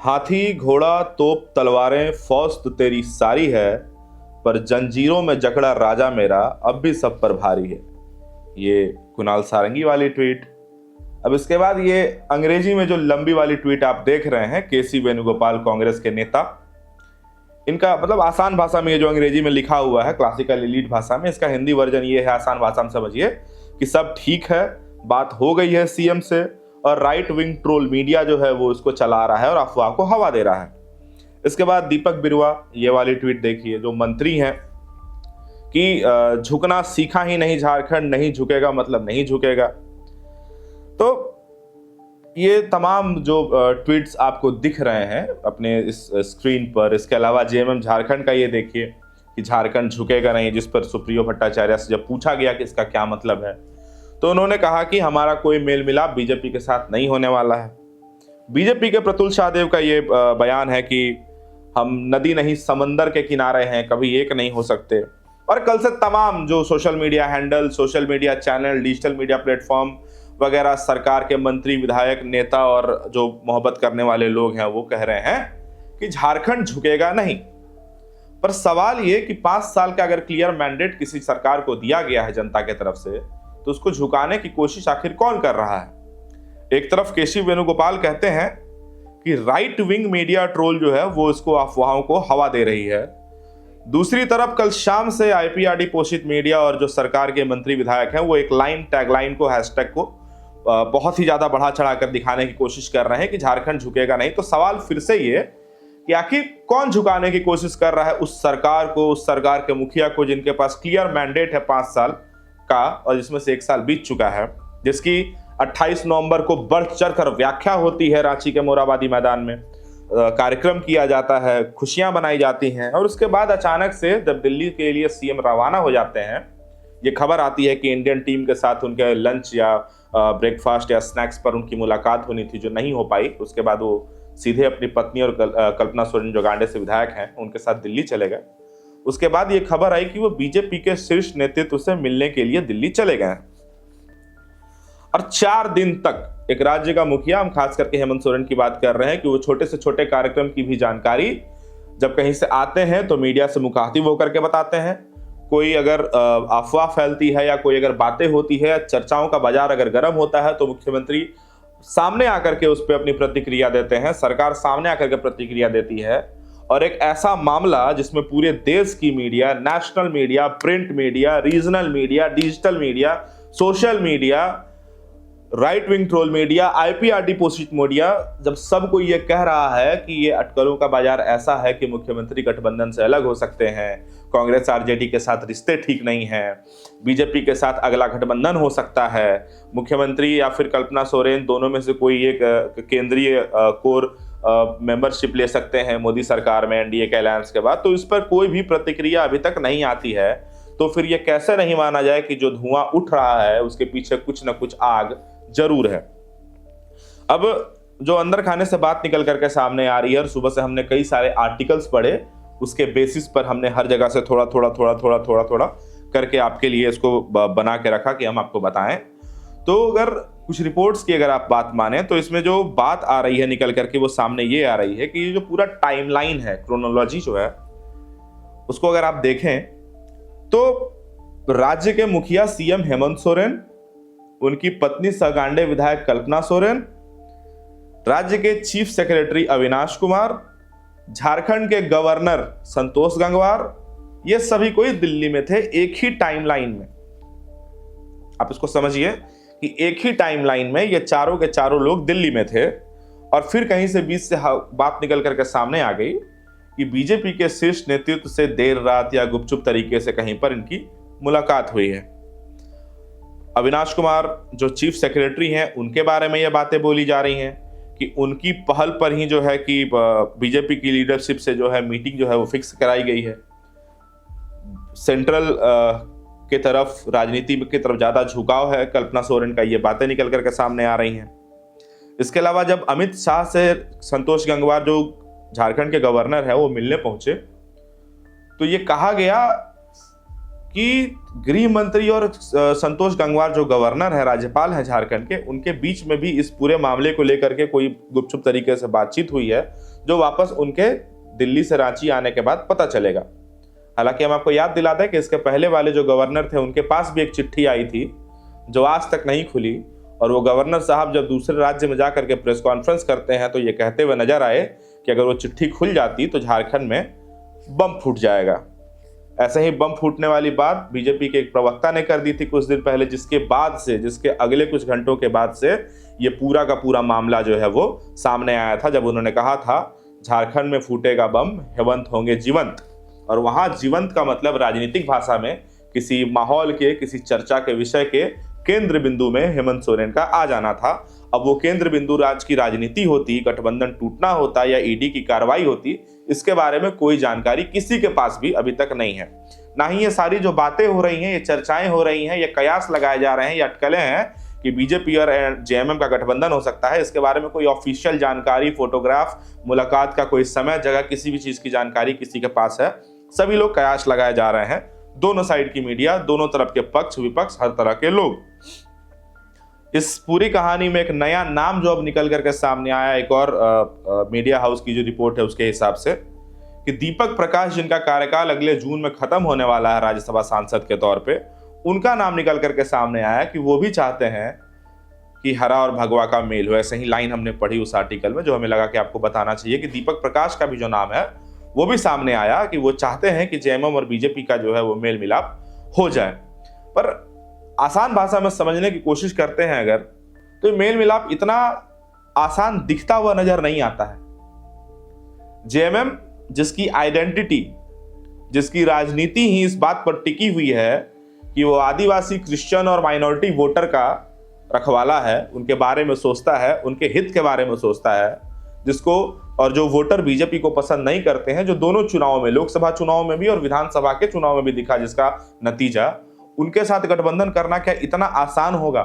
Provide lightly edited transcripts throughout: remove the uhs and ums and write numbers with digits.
हाथी घोड़ा तोप तलवारें फौज तो तेरी सारी है, पर जंजीरों में जकड़ा राजा मेरा अब भी सब पर भारी है। ये कुणाल सारंगी वाली ट्वीट। अब इसके बाद ये अंग्रेजी में जो लंबी वाली ट्वीट आप देख रहे हैं, केसी वेणुगोपाल कांग्रेस के नेता, इनका मतलब आसान भाषा में ये जो अंग्रेजी में लिखा हुआ है क्लासिकल एलीट भाषा में, इसका हिंदी वर्जन ये है, आसान भाषा में समझिए कि सब ठीक है, बात हो गई है सीएम से, और राइट विंग ट्रोल मीडिया जो है वो इसको चला रहा है और अफवाह को हवा दे रहा है। इसके बाद दीपक बिरुआ, ये वाली ट्वीट देखिए, जो मंत्री हैं कि झुकना सीखा ही नहीं झारखंड, नहीं झुकेगा मतलब नहीं झुकेगा। तो ये तमाम जो ट्वीट्स आपको दिख रहे हैं अपने इस स्क्रीन पर, इसके अलावा जेएमएम झारखंड का ये देखिए कि झारखंड झुकेगा नहीं, जिस पर सुप्रियो भट्टाचार्य से जब पूछा गया कि इसका क्या मतलब है तो उन्होंने कहा कि हमारा कोई मेल मिलाप बीजेपी के साथ नहीं होने वाला है। बीजेपी के प्रतुल शाहदेव का ये बयान है कि हम नदी नहीं समंदर के किनारे हैं, कभी एक नहीं हो सकते। और कल से तमाम जो social media handle, social media channel, digital media platform वगैरह, सरकार के मंत्री, विधायक, नेता और जो मोहब्बत करने वाले लोग हैं वो कह रहे हैं कि झारखंड झुकेगा नहीं। पर सवाल ये कि 5 साल का अगर क्लियर मैंडेट किसी सरकार को दिया गया है जनता की तरफ से, तो उसको झुकाने की कोशिश आखिर कौन कर रहा है। एक तरफ केसी वेणुगोपाल कहते हैं कि राइट विंग मीडिया ट्रोल जो है वो इसको अफवाहों को हवा दे रही है, दूसरी तरफ कल शाम से आईपीआरडी पोषित मीडिया और जो सरकार के मंत्री विधायक हैं वो एक टैगलाइन को, हैशटैग को बहुत ही ज्यादा बढ़ा चढ़ा कर दिखाने की कोशिश कर रहे हैं कि झारखंड झुकेगा नहीं। तो सवाल फिर से ये कि आखिर कौन झुकाने की कोशिश कर रहा है उस सरकार को, उस सरकार के मुखिया को जिनके पास क्लियर मैंडेट है 5 साल का और जिसमें से 1 साल बीत चुका है, जिसकी 28 नवंबर को बढ़ चढ़कर व्याख्या होती है रांची के मोरहाबादी मैदान में, कार्यक्रम किया जाता है, खुशियां बनाई जाती हैं, और उसके बाद अचानक से जब दिल्ली के लिए सीएम रवाना हो जाते हैं, ये खबर आती है कि इंडियन टीम के साथ उनके लंच या ब्रेकफास्ट या स्नैक्स पर उनकी मुलाकात होनी थी जो नहीं हो पाई। उसके बाद वो सीधे अपनी पत्नी और कल्पना सोरेन जो गांडे से विधायक हैं उनके साथ दिल्ली चले गए। उसके बाद ये खबर आई कि वो बीजेपी के शीर्ष नेतृत्व से मिलने के लिए दिल्ली चले गए और 4 दिन तक एक राज्य का मुखिया, हम खास करके हेमंत सोरेन की बात कर रहे हैं, कि वो छोटे से छोटे कार्यक्रम की भी जानकारी जब कहीं से आते हैं तो मीडिया से मुखातिब होकर के बताते हैं। कोई अगर अफवाह फैलती है या कोई अगर बातें होती है, चर्चाओं का बाजार अगर गर्म होता है तो मुख्यमंत्री सामने आकर के उस पर अपनी प्रतिक्रिया देते हैं, सरकार सामने आकर के प्रतिक्रिया देती है। और एक ऐसा मामला जिसमें पूरे देश की media, national media, print media, regional media, digital media, social media, right wing troll media, IPRD पोषित मीडिया, जब सब कोई ये कह रहा है कि ये अटकलों का बाजार ऐसा है कि मुख्यमंत्री गठबंधन से अलग हो सकते हैं, कांग्रेस आरजेडी के साथ रिश्ते ठीक नहीं हैं, बीजेपी के साथ अगला गठबंधन हो सकता है, मुख्यमंत्री या फिर कल्पना सोरेन दोनों में से कोई एक केंद्रीय कोर मेंबरशिप ले सकते हैं मोदी सरकार में एनडीए के अलायंस के बाद, तो इस पर कोई भी प्रतिक्रिया अभी तक नहीं आती है। तो फिर ये कैसे नहीं माना जाए कि जो धुआं उठ रहा है उसके पीछे कुछ ना कुछ आग जरूर है। अब जो अंदर खाने से बात निकल करके सामने आ रही है और सुबह से हमने कई सारे आर्टिकल्स पढ़े, उसके बेसिस पर हमने हर जगह से थोड़ा थोड़ा करके आपके लिए इसको बना के रखा कि हम आपको बताएं। तो अगर कुछ रिपोर्ट्स की अगर आप बात माने तो इसमें जो बात आ रही है निकल करके वो सामने ये आ रही है कि ये जो पूरा टाइमलाइन है, क्रोनोलॉजी जो है, उसको अगर आप देखें तो राज्य के मुखिया सीएम हेमंत सोरेन, उनकी पत्नी सगांडे विधायक कल्पना सोरेन, राज्य के चीफ सेक्रेटरी अविनाश कुमार, झारखंड के गवर्नर संतोष गंगवार, ये सभी कोई दिल्ली में थे एक ही टाइमलाइन में। आप इसको समझिए कि एक ही टाइमलाइन में ये चारों के चारों लोग दिल्ली में थे और फिर कहीं से बीच से बात निकल करके सामने आ गई कि बीजेपी के शीर्ष नेतृत्व से देर रात या गुपचुप तरीके से कहीं पर इनकी मुलाकात हुई है। अविनाश कुमार जो चीफ सेक्रेटरी हैं उनके बारे में ये बातें बोली जा रही हैं कि उनकी पहल पर ही जो है कि बीजेपी की लीडरशिप से जो है मीटिंग जो है वो फिक्स कराई गई है। सेंट्रल के तरफ, राजनीति की तरफ ज्यादा झुकाव है कल्पना सोरेन का, ये बातें निकल करके सामने आ रही हैं। इसके अलावा जब अमित शाह से संतोष गंगवार जो झारखंड के गवर्नर है वो मिलने पहुंचे तो ये कहा गया कि गृह मंत्री और संतोष गंगवार जो गवर्नर है, राज्यपाल है झारखंड के, उनके बीच में भी इस पूरे मामले को लेकर के कोई गुपचुप तरीके से बातचीत हुई है। जो वापस उनके दिल्ली से रांची आने के बाद पता चलेगा। हालांकि हम आपको याद दिला दें कि इसके पहले वाले जो गवर्नर थे उनके पास भी एक चिट्ठी आई थी जो आज तक नहीं खुली, और वो गवर्नर साहब जब दूसरे राज्य में जाकर के प्रेस कॉन्फ्रेंस करते हैं तो ये कहते हुए नजर आए कि अगर वो चिट्ठी खुल जाती तो झारखंड में बम फूट जाएगा। ऐसे ही बम फूटने वाली बात बीजेपी के एक प्रवक्ता ने कर दी थी कुछ दिन पहले, जिसके अगले कुछ घंटों के बाद से ये पूरा का पूरा मामला जो है वो सामने आया था, जब उन्होंने कहा था झारखंड में फूटेगा बम, हेमंत होंगे जीवंत। और वहां जीवंत का मतलब राजनीतिक भाषा में किसी माहौल के, किसी चर्चा के विषय के केंद्र बिंदु में हेमंत सोरेन का आ जाना था। अब वो केंद्र बिंदु राज्य की राजनीति होती, गठबंधन टूटना होता या ईडी की कार्रवाई होती, इसके बारे में कोई जानकारी किसी के पास भी अभी तक नहीं है। ना ही ये सारी जो बातें हो रही हैं, ये चर्चाएं हो रही हैं, ये कयास लगाए जा रहे हैं, ये अटकलें हैं कि बीजेपी और जेएमएम का गठबंधन हो सकता है, इसके बारे में कोई ऑफिशियल जानकारी, फोटोग्राफ, मुलाकात का कोई समय जगह, किसी भी चीज की जानकारी किसी के पास है। सभी लोग कयास लगाए जा रहे हैं, दोनों साइड की मीडिया, दोनों तरफ के पक्ष विपक्ष, हर तरह के लोग। इस पूरी कहानी में एक नया नाम जो अब निकल करके सामने आया, एक और मीडिया हाउस की जो रिपोर्ट है उसके हिसाब से, कि दीपक प्रकाश, जिनका कार्यकाल अगले जून में खत्म होने वाला है राज्यसभा सांसद के तौर पे, उनका नाम निकल करके सामने आया कि वो भी चाहते हैं कि हरा और भगवा का मेल हो। ऐसे ही लाइन हमने पढ़ी उस आर्टिकल में, जो हमें लगा कि आपको बताना चाहिए कि दीपक प्रकाश का भी जो नाम है वो भी सामने आया कि वो चाहते हैं कि जेएमएम और बीजेपी का जो है वो मेल मिलाप हो जाए। पर आसान भाषा में समझने की कोशिश करते हैं अगर, तो मेल मिलाप इतना आसान दिखता हुआ नजर नहीं आता है। जेएमएम जिसकी आइडेंटिटी, जिसकी राजनीति ही इस बात पर टिकी हुई है कि वो आदिवासी, क्रिश्चियन और माइनॉरिटी वोटर का रखवाला है, उनके बारे में सोचता है, उनके हित के बारे में सोचता है, जिसको और जो वोटर बीजेपी को पसंद नहीं करते हैं, जो दोनों चुनावों में, लोकसभा चुनाव में भी और विधानसभा के चुनाव में भी दिखा, जिसका नतीजा, उनके साथ गठबंधन करना क्या इतना आसान होगा?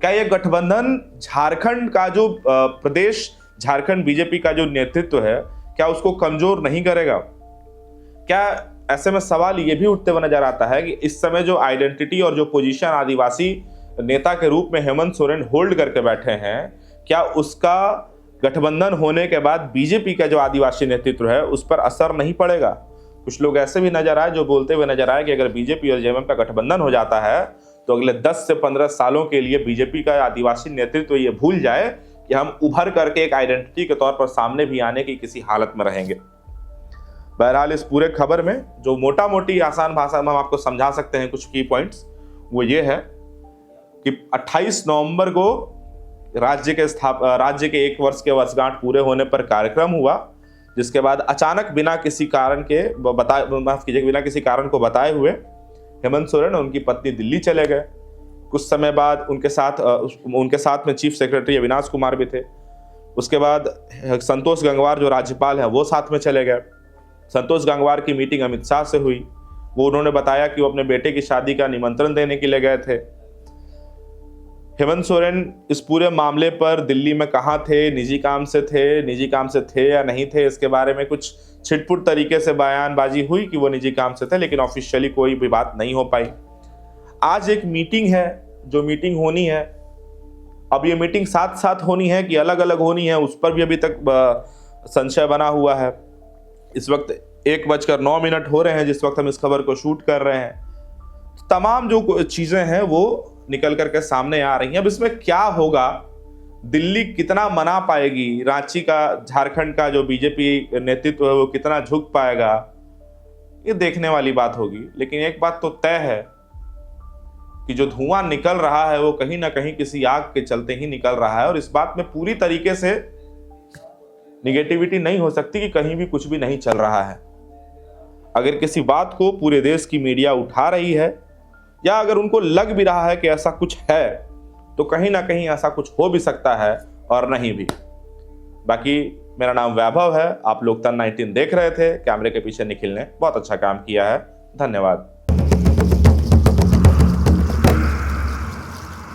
क्या यह गठबंधन झारखंड का जो प्रदेश, झारखंड बीजेपी का जो नेतृत्व है, क्या उसको कमजोर नहीं करेगा? क्या ऐसे में सवाल ये भी उठते हुए नजर आता है कि इस समय जो आइडेंटिटी और जो पोजीशन आदिवासी नेता के रूप में हेमंत सोरेन होल्ड करके बैठे हैं, क्या उसका गठबंधन होने के बाद बीजेपी का जो आदिवासी नेतृत्व है उस पर असर नहीं पड़ेगा? कुछ लोग ऐसे भी नजर आए, जो बोलते हुए नजर आए कि अगर बीजेपी और जेएमएम का गठबंधन हो जाता है तो अगले 10 से 15 सालों के लिए बीजेपी का आदिवासी नेतृत्व ये भूल जाए कि हम उभर करके एक आइडेंटिटी के तौर पर सामने भी आने की किसी हालत में रहेंगे। बहरहाल इस पूरे खबर में जो मोटा मोटी आसान भाषा में हम आपको समझा सकते हैं कुछ की पॉइंट्स, वो ये है कि 28 नवंबर को राज्य के 1 वर्ष के वर्षगांठ पूरे होने पर कार्यक्रम हुआ, जिसके बाद अचानक बिना किसी कारण को बताए हुए हेमंत सोरेन और उनकी पत्नी दिल्ली चले गए। कुछ समय बाद उनके साथ में चीफ सेक्रेटरी अविनाश कुमार भी थे। उसके बाद संतोष गंगवार जो राज्यपाल हैं वो साथ में चले गए। संतोष गंगवार की मीटिंग अमित शाह से हुई। वो उन्होंने बताया कि वो अपने बेटे की शादी का निमंत्रण देने के लिए गए थे। हेमंत सोरेन इस पूरे मामले पर दिल्ली में कहाँ थे, निजी काम से थे या नहीं थे, इसके बारे में कुछ छिटपुट तरीके से बयानबाजी हुई कि वो निजी काम से थे, लेकिन ऑफिशियली कोई भी बात नहीं हो पाई। आज एक मीटिंग है, जो मीटिंग होनी है, अब ये मीटिंग साथ साथ होनी है कि अलग अलग होनी है, उस पर भी अभी तक संशय बना हुआ है। इस वक्त 1:09 हो रहे हैं जिस वक्त हम इस खबर को शूट कर रहे हैं। तमाम जो चीजें हैं वो निकल करके सामने आ रही हैं। अब इसमें क्या होगा, दिल्ली कितना मना पाएगी, रांची का, झारखंड का जो बीजेपी नेतृत्व है वो कितना झुक पाएगा, ये देखने वाली बात होगी। लेकिन एक बात तो तय है कि जो धुआं निकल रहा है वो कहीं ना कहीं किसी आग के चलते ही निकल रहा है, और इस बात में पूरी तरीके से निगेटिविटी नहीं हो सकती कि कहीं भी कुछ भी नहीं चल रहा है। अगर किसी बात को पूरे देश की मीडिया उठा रही है, या अगर उनको लग भी रहा है कि ऐसा कुछ है, तो कहीं ना कहीं ऐसा कुछ हो भी सकता है और नहीं भी। बाकी मेरा नाम वैभव है, आप लोग तन 19 देख रहे थे। कैमरे के पीछे निखिल ने बहुत अच्छा काम किया है। धन्यवाद।